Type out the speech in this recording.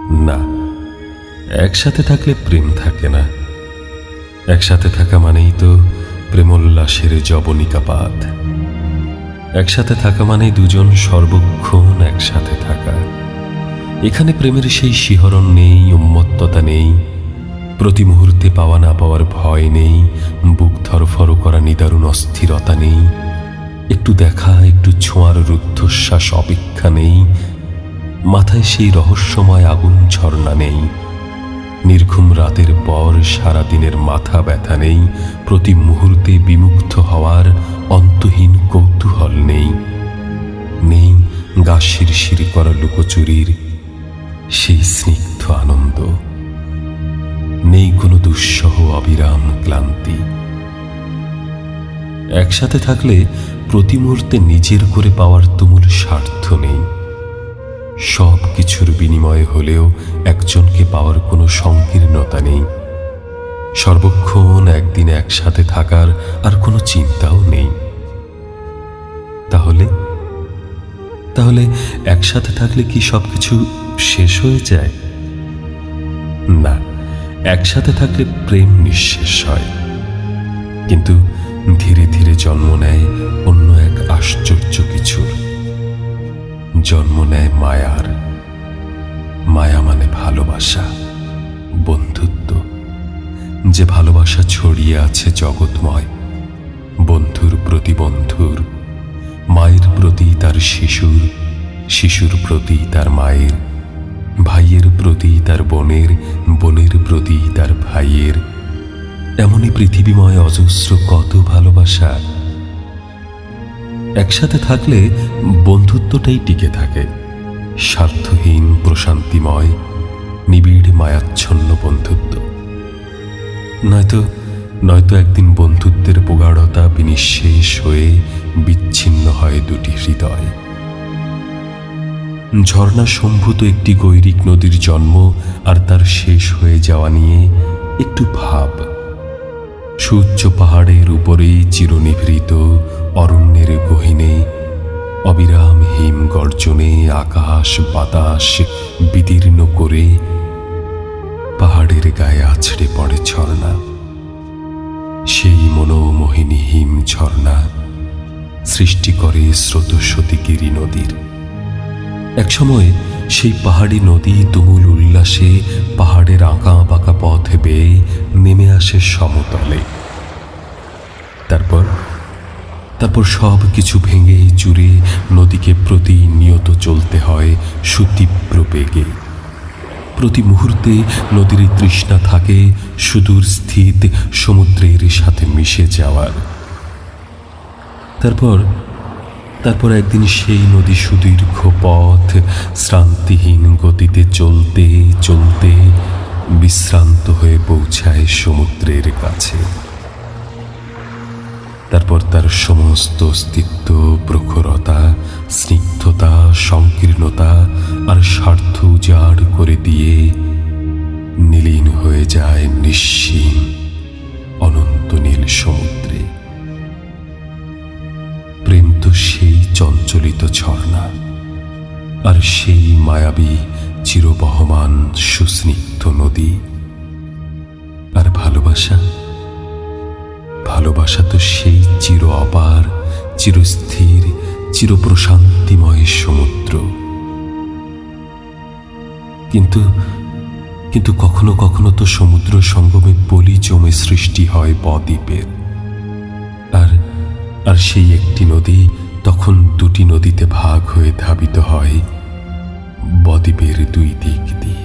না, একসাথে থাকলে প্রেম থাকে না। একসাথে থাকা মানেই তো প্রেমোল্লাসের যবনিকাপাত। একসাথে থাকা মানেই দুজন সর্বক্ষণ একসাথে থাকা। এখানে প্রেমের সেই শিহরণ নেই, উন্মত্ততা নেই, প্রতি মুহূর্তে পাওয়া না পাওয়ার ভয় নেই, বুক ধরফর করা নিদারুণ অস্থিরতা নেই, একটু দেখা একটু ছোঁয়ার রুদ্ধশ্বাস অপেক্ষা নেই, মাথায় সেই রহস্যময় আগুন ঝর্ণা নেই, নির্ঘুম রাতের পর সারাদিনের মাথা ব্যথা নেই, প্রতি মুহূর্তে বিমুগ্ধ হওয়ার অন্তহীন কৌতূহল নেই, নেই গা শিরশির করা লুকোচুরির সেই স্নিগ্ধ আনন্দ, নেই কোনো দুঃসহ অবিরাম ক্লান্তি। একসাথে থাকলে প্রতি মুহূর্তে নিজের করে পাওয়ার তুমুল স্বার্থ নেই। সব কিছুর বিনিময়ে হলেও একজনকে পাওয়ার কোনো সংকীর্ণতা নেই। সর্বক্ষণ একদিন একসাথে থাকার আর কোনো চিন্তাও নেই। তাহলে তাহলে একসাথে থাকলে কি সবকিছু শেষ হয়ে যায়? না, একসাথে থাকলে প্রেম নিঃশেষ হয়, কিন্তু ধীরে ধীরে জন্ম নেয় অন্য এক আশ্চর্য কিছুর। জন্ম নেয় মায়ার। মায়া মানে ভালোবাসা, বন্ধুত্ব, যে ভালোবাসা ছড়িয়ে আছে জগৎময়। বন্ধুর প্রতি বন্ধুর, মায়ের প্রতি তার শিশুর, শিশুর প্রতি তার মায়ের, ভাইয়ের প্রতি তার বোনের, বোনের প্রতি তার ভাইয়ের। এমনই পৃথিবীময় অজস্র কত ভালোবাসা। একসাথে থাকলে বন্ধুত্বটাই টিকে থাকে, স্বার্থহীন, প্রশান্তিময়, নিবিড় মায়াচ্ছন্ন বন্ধুত্ব। নয়তো একদিন বন্ধুত্বের প্রগাঢ়তা বিনিঃশেষ হয়ে বিচ্ছিন্ন হয় দুটি হৃদয়। ঝর্ণা সম্ভূত একটি গৈরিক নদীর জন্ম আর তার শেষ হয়ে যাওয়া নিয়ে একটু ভাব। সুউচ্চ পাহাড়ের উপরে চিরনিভৃত অরণ্যের গহীনে অবিরাম হিম গর্জনে আকাশ বাতাস বিদীর্ণ করে পাহাড়ের গায়ে আছড়ে পড়ে ঝর্ণা। সেই মনোমোহিনী হিম ঝর্ণা সৃষ্টি করে স্রোতস্বতী গিরি নদীর। একসময় সেই পাহাড়ি নদী তুমুল উল্লাসে পাহাড়ের আঁকা বাঁকা পথ বেয়ে নেমে আসে সমতলে। তারপর সব কিছু ভেঙে চুরে নদীকে প্রতিনিয়ত চলতে হয় সুতীব্র বেগে। প্রতি মুহূর্তে নদীর তৃষ্ণা থাকে সুদূর স্থিত সমুদ্রের সাথে মিশে যাওয়ার। তারপর একদিন সেই নদী সুদীর্ঘ পথ শ্রান্তিহীন গতিতে চলতে চলতে বিশ্রান্ত হয়ে পৌঁছায় সমুদ্রের কাছে। তারপর তার সমস্ত অস্তিত্ব, প্রখরতা, স্নিগ্ধতা, সংকীর্ণতা আর স্বার্থ উজাড় করে দিয়ে নীলীন হয়ে যায় নিঃসীম অনন্ত নীল সমুদ্রে। প্রেম তো সেই চঞ্চলিত ঝর্ণা, আর সেই মায়াবী চিরবহমান সুস্নিগ্ধ নদী। আর ভালোবাসা তো সেই চির অপার, চিরস্থির, চিরপ্রশান্তিময় সমুদ্র। কিন্তু কখনো কখনো তো সমুদ্র সঙ্গমে পলি জমে সৃষ্টি হয় বদ্বীপের। আর সেই একটি নদী তখন দুটি নদীতে ভাগ হয়ে ধাবিত হয় বদ্বীপের দুই দিক দিয়ে।